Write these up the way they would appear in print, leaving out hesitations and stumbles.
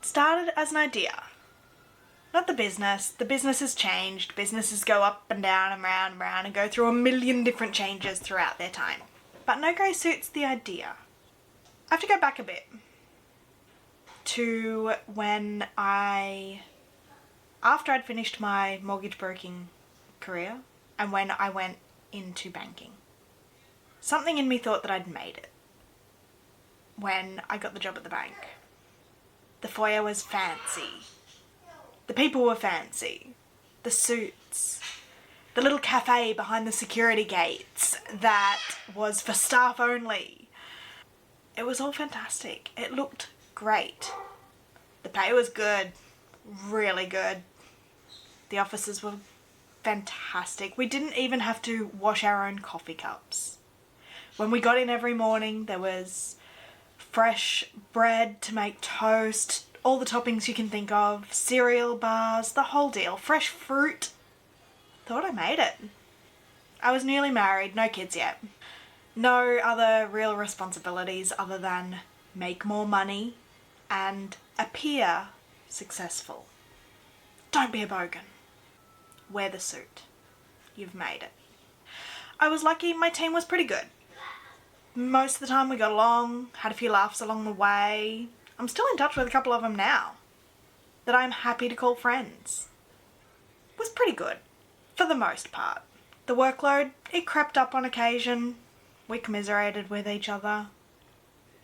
started as an idea. Not the business. The business has changed. Businesses go up and down and round and round and go through a million different changes throughout their time. But no grey suits the idea. I have to go back a bit to when after I'd finished my mortgage broking career and when I went into banking. Something in me thought that I'd made it when I got the job at the bank. The foyer was fancy. The people were fancy. The suits. The little cafe behind the security gates that was for staff only. It was all fantastic. It looked great. The pay was good. Really good. The offices were fantastic. We didn't even have to wash our own coffee cups. When we got in every morning, there was fresh bread to make toast, all the toppings you can think of, cereal bars, the whole deal, fresh fruit. Thought I made it. I was newly married, no kids yet. No other real responsibilities other than make more money and appear successful. Don't be a bogan. Wear the suit. You've made it. I was lucky, my team was pretty good. Most of the time we got along, had a few laughs along the way. I'm still in touch with a couple of them now that I'm happy to call friends. It was pretty good, for the most part. The workload, it crept up on occasion. We commiserated with each other.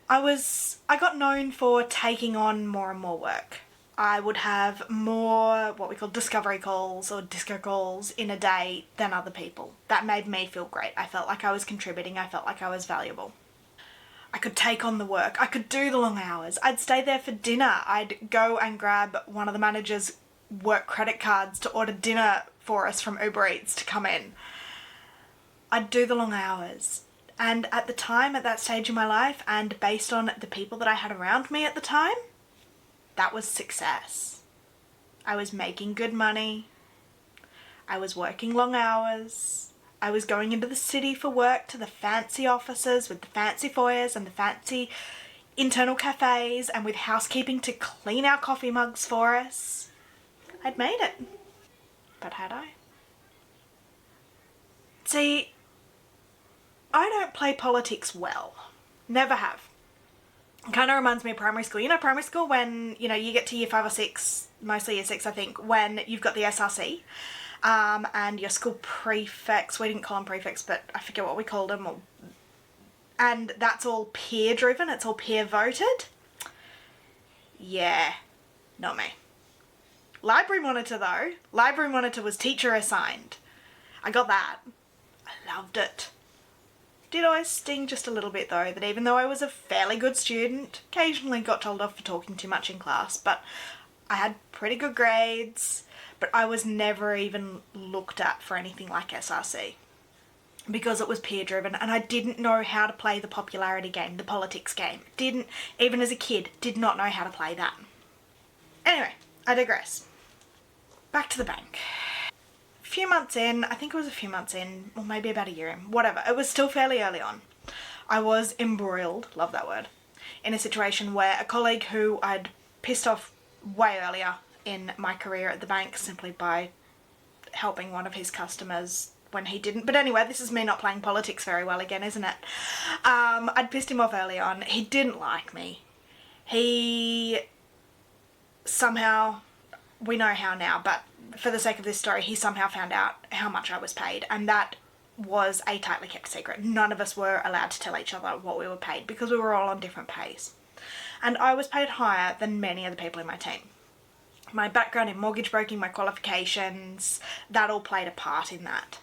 I got known for taking on more and more work. I would have more what we call discovery calls or disco calls in a day than other people. That made me feel great. I felt like I was contributing. I felt like I was valuable. I could take on the work. I could do the long hours. I'd stay there for dinner. I'd go and grab one of the manager's work credit cards to order dinner for us from Uber Eats to come in. I'd do the long hours. And at the time, at that stage in my life, and based on the people that I had around me at the time, that was success. I was making good money. I was working long hours. I was going into the city for work to the fancy offices with the fancy foyers and the fancy internal cafes and with housekeeping to clean our coffee mugs for us. I'd made it. But had I? See, I don't play politics well. Never have. It kind of reminds me of primary school. You know primary school when, you get to year 5 or 6, mostly year 6 I think, when you've got the SRC and your school prefects, we didn't call them prefects, but I forget what we called them, and that's all peer driven, it's all peer voted. Yeah, not me. Library monitor though. Library monitor was teacher assigned. I got that. I loved it. Did always sting just a little bit though, that even though I was a fairly good student, occasionally got told off for talking too much in class, but I had pretty good grades, but I was never even looked at for anything like SRC because it was peer driven and I didn't know how to play the popularity game, the politics game. Even as a kid, did not know how to play that. Anyway, I digress. Back to the bank. A few months in, I think it was a few months in, or maybe about a year in, whatever. It was still fairly early on. I was embroiled, love that word, in a situation where a colleague who I'd pissed off way earlier in my career at the bank simply by helping one of his customers when he didn't. But anyway, this is me not playing politics very well again, isn't it? I'd pissed him off early on. He didn't like me. He somehow, we know how now, but for the sake of this story, he somehow found out how much I was paid, and that was a tightly kept secret. None of us were allowed to tell each other what we were paid because we were all on different pays. And I was paid higher than many of the people in my team. My background in mortgage broking, my qualifications, that all played a part in that.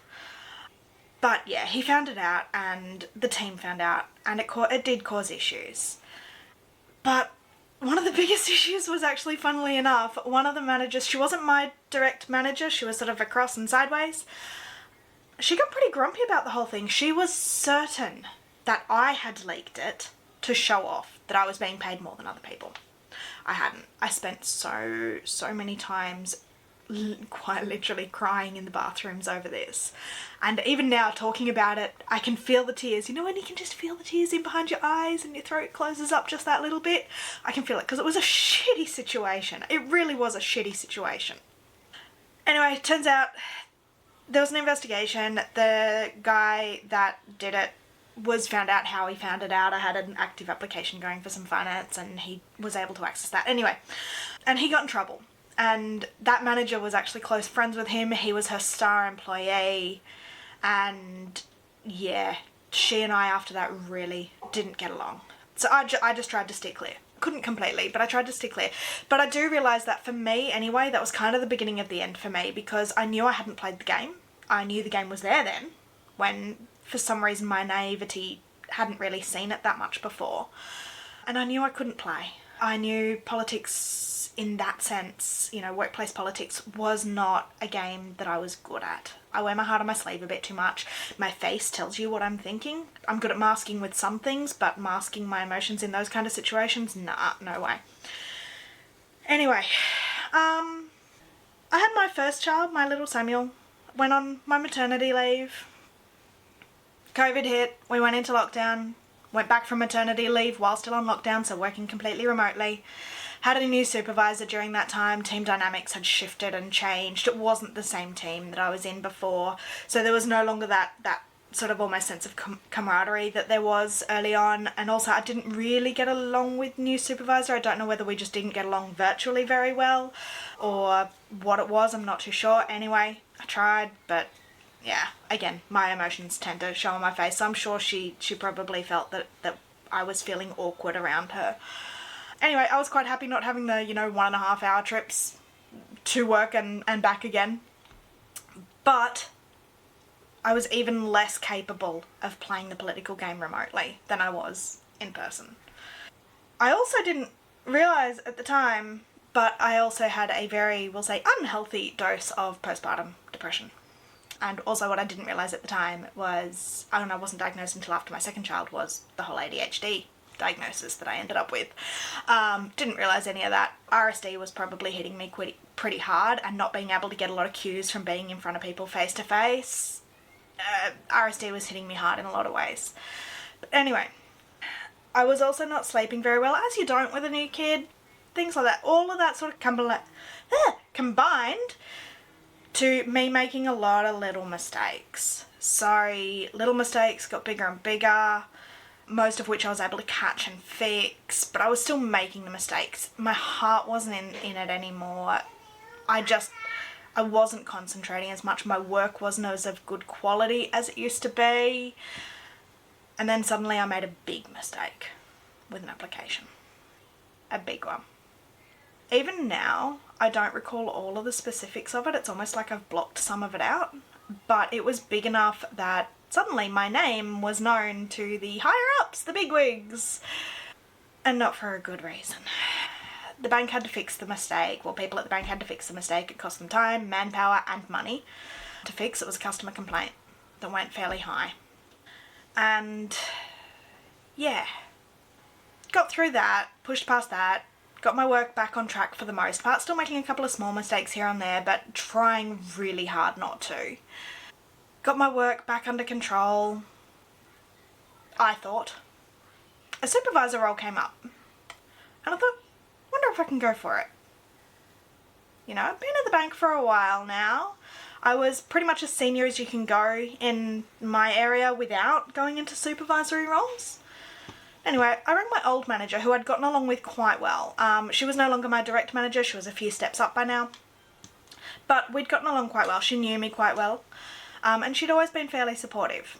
But yeah, he found it out and the team found out, and it did cause issues. But one of the biggest issues was actually, funnily enough, one of the managers, she wasn't my direct manager, she was sort of across and sideways. She got pretty grumpy about the whole thing. She was certain that I had leaked it to show off that I was being paid more than other people. I hadn't. I spent so many times quite literally crying in the bathrooms over this. And even now, talking about it, I can feel the tears. You know when you can just feel the tears in behind your eyes and your throat closes up just that little bit? I can feel it because it was a shitty situation. It really was a shitty situation. Anyway, it turns out there was an investigation. The guy that did it was found out how he found it out. I had an active application going for some finance and he was able to access that. Anyway, and he got in trouble. And that manager was actually close friends with him. He was her star employee. And yeah, she and I after that really didn't get along. So I just tried to steer clear. Couldn't completely, but I tried to steer clear. But I do realise that for me anyway, that was kind of the beginning of the end for me, because I knew I hadn't played the game. I knew the game was there then, when for some reason my naivety hadn't really seen it that much before. And I knew I couldn't play. I knew politics in that sense, you know, workplace politics was not a game that I was good at. I wear my heart on my sleeve a bit too much. My face tells you what I'm thinking. I'm good at masking with some things, but masking my emotions in those kind of situations, nah, no way. Anyway, I had my first child, my little Samuel, went on my maternity leave. COVID hit, we went into lockdown, went back from maternity leave while still on lockdown, so working completely remotely. Had a new supervisor during that time. Team dynamics had shifted and changed. It wasn't the same team that I was in before. So there was no longer that sort of almost sense of camaraderie that there was early on. And also I didn't really get along with new supervisor. I don't know whether we just didn't get along virtually very well or what it was. I'm not too sure. Anyway, I tried, but yeah, again, my emotions tend to show on my face. So I'm sure she probably felt that I was feeling awkward around her. Anyway, I was quite happy not having the, 1.5 hour trips to work and back again. But I was even less capable of playing the political game remotely than I was in person. I also didn't realise at the time, but I also had a very, we'll say, unhealthy dose of postpartum depression. And also what I didn't realise at the time was, and I wasn't diagnosed until after my second child, was the whole ADHD diagnosis that I ended up with. Didn't realise any of that. RSD was probably hitting me pretty hard, and not being able to get a lot of cues from being in front of people face to face. RSD was hitting me hard in a lot of ways. But anyway, I was also not sleeping very well, as you don't with a new kid. Things like that. All of that sort of combined to me making a lot of little mistakes. Sorry, little mistakes got bigger and bigger, most of which I was able to catch and fix, but I was still making the mistakes. My heart wasn't in it anymore. I wasn't concentrating as much. My work wasn't as of good quality as it used to be. And then suddenly I made a big mistake with an application. A big one. Even now, I don't recall all of the specifics of it. It's almost like I've blocked some of it out. But it was big enough that suddenly my name was known to the higher-ups, the bigwigs. And not for a good reason. The bank had to fix the mistake. Well, people at the bank had to fix the mistake. It cost them time, manpower and money to fix. It was a customer complaint that went fairly high. And yeah, got through that, pushed past that, got my work back on track for the most part. Still making a couple of small mistakes here and there, but trying really hard not to. Got my work back under control, I thought. A supervisor role came up, and I thought, wonder if I can go for it. You know, I've been at the bank for a while now. I was pretty much as senior as you can go in my area without going into supervisory roles. Anyway, I rang my old manager, who I'd gotten along with quite well. She was no longer my direct manager. She was a few steps up by now. But we'd gotten along quite well. She knew me quite well. And she'd always been fairly supportive.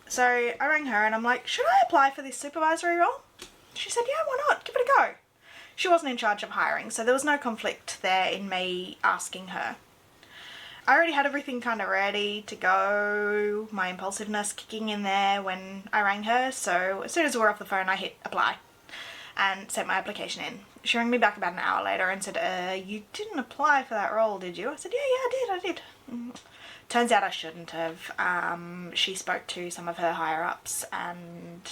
So I rang her and I'm like, should I apply for this supervisory role? She said, yeah, why not? Give it a go. She wasn't in charge of hiring, so there was no conflict there in me asking her. I already had everything kind of ready to go, my impulsiveness kicking in there when I rang her, so as soon as we were off the phone I hit apply and sent my application in. She rang me back about an hour later and said, you didn't apply for that role, did you? I said, yeah, I did. Turns out I shouldn't have. She spoke to some of her higher ups and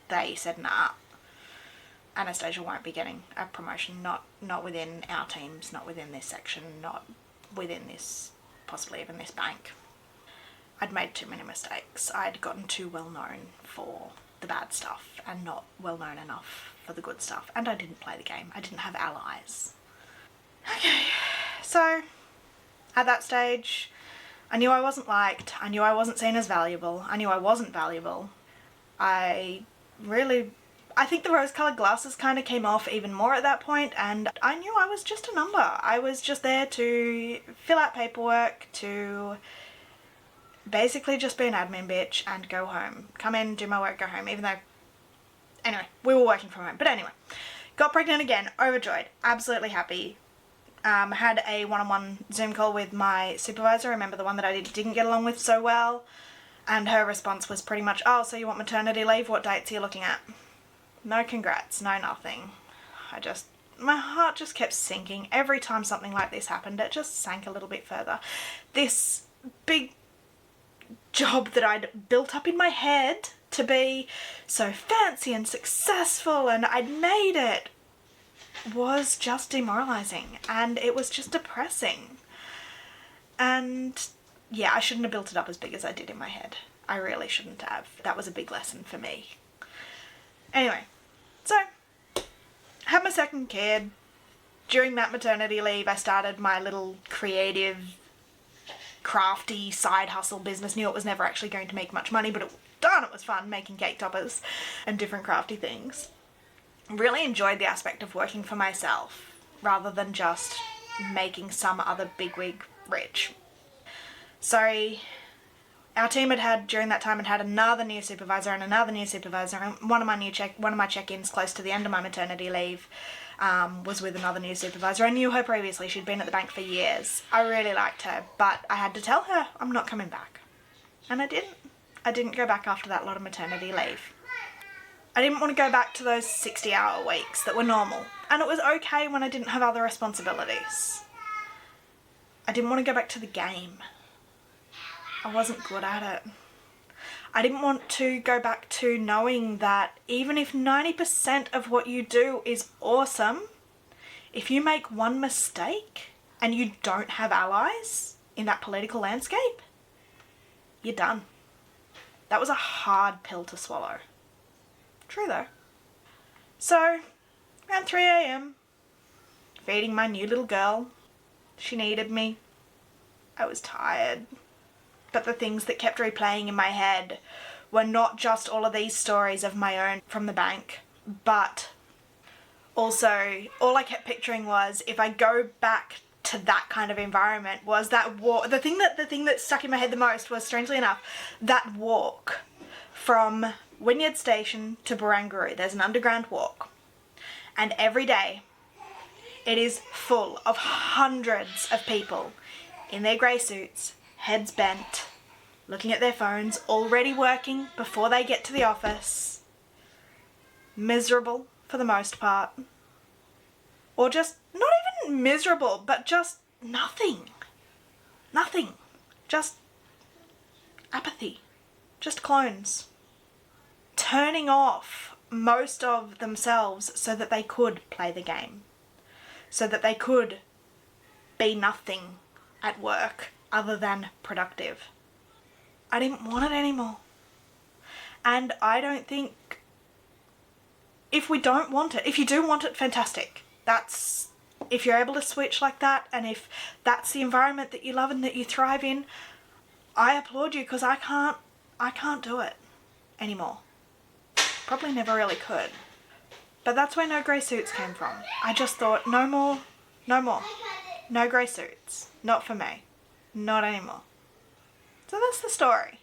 they said nah. Anastasia won't be getting a promotion, not within our teams, not within this section, not within this, possibly even this bank. I'd made too many mistakes. I'd gotten too well known for the bad stuff and not well known enough for the good stuff. And I didn't play the game. I didn't have allies. Okay, so at that stage, I knew I wasn't liked. I knew I wasn't seen as valuable. I knew I wasn't valuable. I think the rose-coloured glasses kind of came off even more at that point, and I knew I was just a number. I was just there to fill out paperwork, to basically just be an admin bitch and go home. Come in, do my work, go home, even though... Anyway, we were working from home. But anyway, got pregnant again, overjoyed, absolutely happy. Had a one-on-one Zoom call with my supervisor, remember the one that I didn't get along with so well, and her response was pretty much, oh, so you want maternity leave? What dates are you looking at? No congrats, no nothing. My heart just kept sinking. Every time something like this happened, it just sank a little bit further. This big job that I'd built up in my head to be so fancy and successful and I'd made it was just demoralising, and it was just depressing. And yeah, I shouldn't have built it up as big as I did in my head. I really shouldn't have. That was a big lesson for me. Anyway, so had my second kid. During that maternity leave, I started my little creative, crafty side hustle business. Knew it was never actually going to make much money, but it was fun making cake toppers and different crafty things. Really enjoyed the aspect of working for myself rather than just making some other bigwig rich. So our team during that time had another new supervisor and another new supervisor, and one of my check-ins close to the end of my maternity leave was with another new supervisor. I knew her previously. She'd been at the bank for years. I really liked her, but I had to tell her I'm not coming back. And I didn't. I didn't go back after that lot of maternity leave. I didn't want to go back to those 60-hour weeks that were normal. And it was okay when I didn't have other responsibilities. I didn't want to go back to the game. I wasn't good at it. I didn't want to go back to knowing that even if 90% of what you do is awesome, if you make one mistake and you don't have allies in that political landscape, you're done. That was a hard pill to swallow. True though. So, around 3 a.m, feeding my new little girl. She needed me. I was tired. But the things that kept replaying in my head were not just all of these stories of my own from the bank, but also all I kept picturing was if I go back to that kind of environment was that walk. The thing that stuck in my head the most was, strangely enough, that walk from Wynyard Station to Barangaroo. There's an underground walk, and every day it is full of hundreds of people in their grey suits, heads bent, looking at their phones, already working before they get to the office, miserable for the most part, or just not even miserable, but just nothing, just apathy, just clones, turning off most of themselves so that they could play the game, so that they could be nothing at work other than productive. I didn't want it anymore. And I don't think, if we don't want it, if you do want it, fantastic. If you're able to switch like that, and if that's the environment that you love and that you thrive in, I applaud you, because I can't do it anymore. Probably never really could. But that's where no grey suits came from. I just thought, no more. No grey suits. Not for me. Not anymore. So that's the story.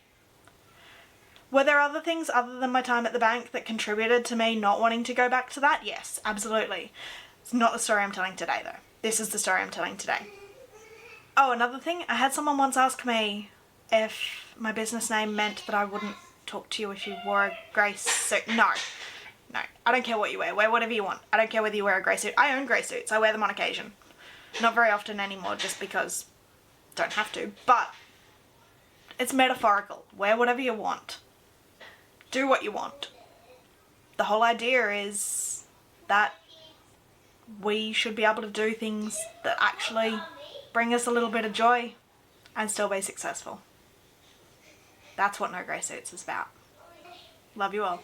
Were there other things other than my time at the bank that contributed to me not wanting to go back to that? Yes, absolutely. It's not the story I'm telling today, though. This is the story I'm telling today. Oh, another thing. I had someone once ask me if my business name meant that I wouldn't talk to you if you wore a grey suit. No. I don't care what you wear. Wear whatever you want. I don't care whether you wear a grey suit. I own grey suits. I wear them on occasion. Not very often anymore, just because don't have to. But it's metaphorical. Wear whatever you want. Do what you want. The whole idea is that we should be able to do things that actually bring us a little bit of joy and still be successful. That's what No Grey Suits is about. Love you all.